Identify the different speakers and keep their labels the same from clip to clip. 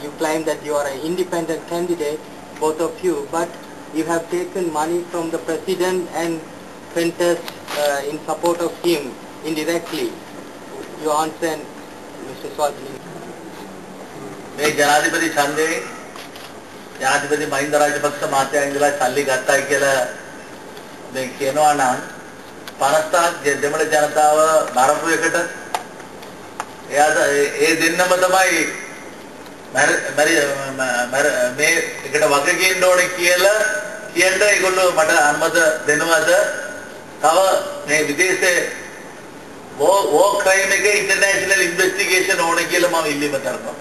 Speaker 1: you claim that you are an independent candidate, both of you, but you have taken money from the president and contest in support of him indirectly. You understand, Mr. Swadli?
Speaker 2: මේ ජනාධිපති ඡන්දේ ජනාධිපති මහින්ද රාජපක්ෂ මහත්තයා ඉඳලා සල්ලි ගත්තයි කියලා මේ කියනවා නම් පරස්තාක් දෙමළ ජනතාව මරපු එකට එයාට ඒ දෙන්නම තමයි මේ එකට වග කියන්න ඕනේ කියලා කියන්න ඒගොල්ලෝ මට අනුමත දෙනවද? තව මේ විදේශේ වෝ ක්‍රයිම් එකේ ඉන්ටර්නැෂනල් ඉන්වෙස්ටිගේෂන් ඕනේ කියලා මම ඉල්ලීම කරනවා.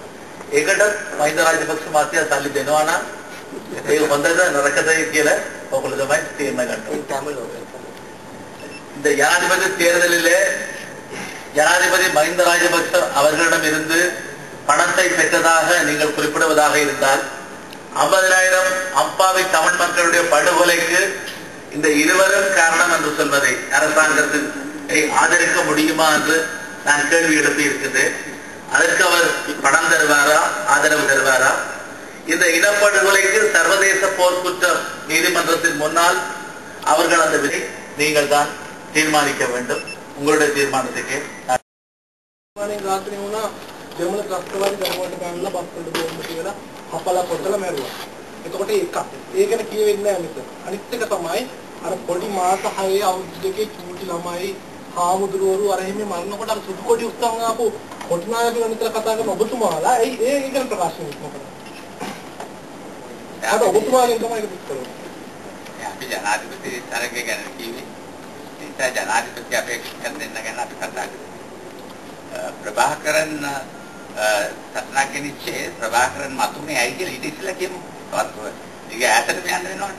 Speaker 2: ඒකට මහින්ද රාජපක්ෂ මහත්තයා සල්ලි දෙනවා නම් ඒක හොඳද නරකද කියලා ඔයගොල්ලෝ තමයි තීරණය ගන්න ඕනේ. இந்த ஜனாதிபதி தேர்தலிலே ஜனாதிபதி மஹிந்த ராஜபக்ஷ அவர்களிடமிருந்து பணத்தை பெற்றதாக நீங்கள் குறிப்பிடுவதாக இருந்தால் 50,000 அம்பாவி தமிழ் மக்களுடைய படுகொலைக்கு இந்த இருவரும் காரணம் என்று சொல்வதை அரசாங்கத்தை ஆதரிக்க முடியுமா என்று நான் கேள்வி எழுப்பி இருக்கின்றேன். அதற்கு அவர் பணம் தருவாரா, ஆதரவு தருவாரா? இந்த இனப்படுகொலைக்கு சர்வதேச போர்க்குற்ற நீதிமன்றத்தின் முன்னால் அவர்கள் அந்த விதை நீங்கள் தான் தீர்மானிக்க வேண்டும். உங்களுடைய தீர்மானத்துக்கு
Speaker 3: දෙමළ ත්‍රස්තවාදී ධර්මවලට ගන්නලා බස්වලට දෙන්න කියලා අපලා පොතල මැරුවා. එතකොට ඒක ගැන කියවෙන්නේ නැහැ මෙතන. අනිත් එක තමයි අර පොඩි මාස 6 අවුරුදු දෙකේ චූටි ළමයි හාමුදුරුවෝ අර එහෙම මරනකොට අර සුදු කොටි උස්සන් ආපු කොටනායක වෙනතර කතා කරන ඔබතුමාලා ඒ ගැන ප්‍රකාශ කරනවා. එයාට ඔබතුමාගෙන් තමයි ඒක පිටකරන්නේ.
Speaker 2: අපි ජනාධිපති තරගය ගැන කිව්වේ. ඒ නිසා ජනාධිපති අපේක්ෂා දෙන්න ගැන අපි කතා කරා. ප්‍රභාකරන් සත්නාකෙනිච්චේ ප්‍රභාකරන් මතුනේ ඇයි කියලා ඊට ඉස්සෙල්ලා කියමු. ඒක ඈතටම යන්න වෙනවනේ.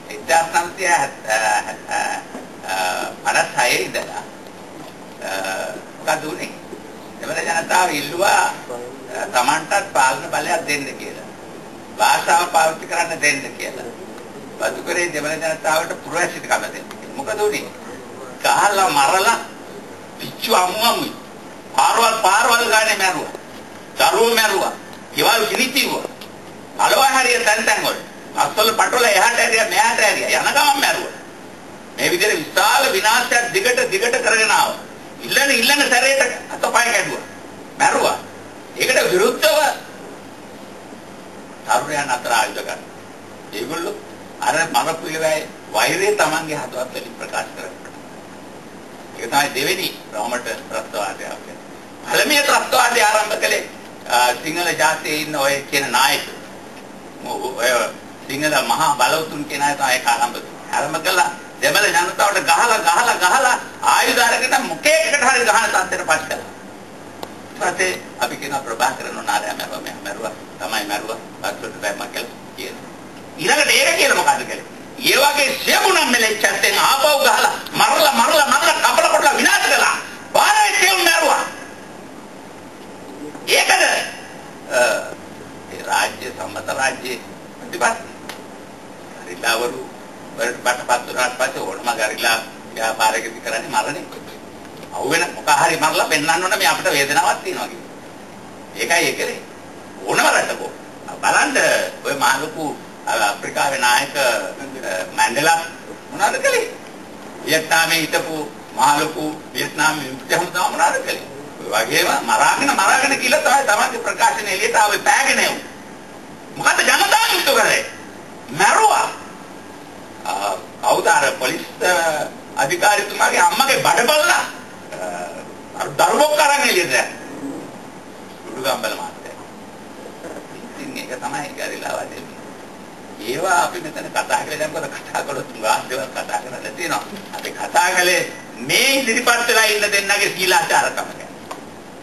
Speaker 2: 1956 ඉඳලා මොකද උනේ? දෙමළ ජනතාව ඉල්ලුවා තමන්ටත් පාලන බලයක් දෙන්න කියලා. භාෂාව පාවිච්චි කරන්න දෙන්න කියලා. බදුකරේ දෙමළ ජනතාවට පුරවැසිකම දෙන්න. මොකද උනේ? ගහලා මරලා පිච්චු අමුමුයි. පාරවල් ගානේ මැරුවා. දරුවෝ මැරුවා. ඒවල් කිනිතිව්වා. අලවා හරිය තැන් වල. අස්සල පටවල එහාට ඇරියා මෙහාට ඇරියා යන ගමන් මැරුවා. මේ විදිහට විශාල විනාශයක් දිගට කරගෙන ආවා. ඉල්ලන සැරේට අතපය කැඩුවා. මැරුවා. ඒකට විරුද්ධව තරුණයන් අතර ආයුධ ගන්න. ඒගොල්ලෝ අර මරපු ඒවායේ වෛරය Tamange හදවත් වලින් ප්‍රකාශ කරනවා. ඒක තමයි දෙවෙනි රෝමට ත්‍රස්තවාදය කියන්නේ. පළමුව ත්‍රස්තවාදය ආරම්භ කළේ සිංහල ජාතියේ ඉන්න ඔය කියන නායක. ඔය සිංහල මහා බලවතුන් කියන අය තමයි ආරම්භ කළා. දෙමළ ජනතාවට ගහලා ආයුධ අරගෙන මොකේකට හරි ගහන තත්ත්වයට පත් කළා. ඊපස්සේ අපි කියන ප්‍රභාකරන් නාරය මැරුවා තමයි මැරුවා. බක්සොට දැම්ම කියලා කියනවා. ඊළඟට ඒක කියලා මොකද්ද කළේ? ඒ වගේ සියමුණම් මෙලෙච්චෙන් ආපහු ගහලා මරලා කපල කොටලා විනාශ කළා. පාරේ තෙල් මැරුවා. ඒකද ඒ රාජ්‍ය සම්මත රාජ්‍යයේ ප්‍රතිපත්ති. හරිලාවරු වලට බටපත් වුණාට පස්සේ ඕනම ගරිලා ව්‍යාපාරයකදී කරන්නේ මරණය. අහුවෙන මොකක් හරි මරලා පෙන්වන්න ඕන මේ අපිට වේදනාවක් තියෙනවා කියන්නේ. ඒකයි ඒ කරේ. ඕනම රටකෝ. බලන්න ඔය මහලුකු අප්‍රිකාවේ නායක මැන්ඩෙලා මොනවද කළේ? වියට්නාමයේ හිටපු මහලුකු වියට්නාම විමුක්තිය හමුදාව මොනවද කළේ? ඔය වගේම මරාගෙන කියලා තමයි තමන්ගේ ප්‍රකාශන එළියට ආවේ පෑගෙන යමු. මොකද ජනතාව යුක්ත කරේ? මැරුවා. කවුද අර පොලිස් අධිකාරිතුමාගේ අම්මගේ බඩ බලලා අර දරුවෝ කරන් එළියට උඩුගම්බල මාත්‍යා. ඉතින් ඒක තමයි ගරිලා වදේ. ඒවා අපි මෙතන කතා කරලා දැන් මොකද කතා කළොත් ගාස්දේවල් කතා කරලා තියෙනවා. අපි කතා කළේ මේ ඉදිරිපත් වෙලා ඉන්න දෙන්නගේ සීලාචාරකම ගැන.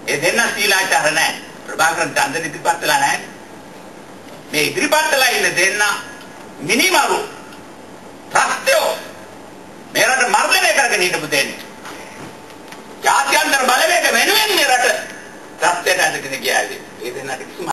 Speaker 2: ඒ දෙන්න සීලාචාර නැහැ. ප්‍රභාකරන් චන්ද ඉදිරිපත් වෙලා නැහැ. මේ ඉදිරිපත් වෙලා ඉන්න දෙන්න මිනිමරු ත්‍රස්තයෝ මේ රට මර්ධනය කරගෙන හිටපු දෙන්නේ. ජාත්‍යන්තර බලවේග වෙනුවෙන් මේ රට ත්‍රස්තයට අදගෙන ගියාද? ඒ දෙන්නට කිසිම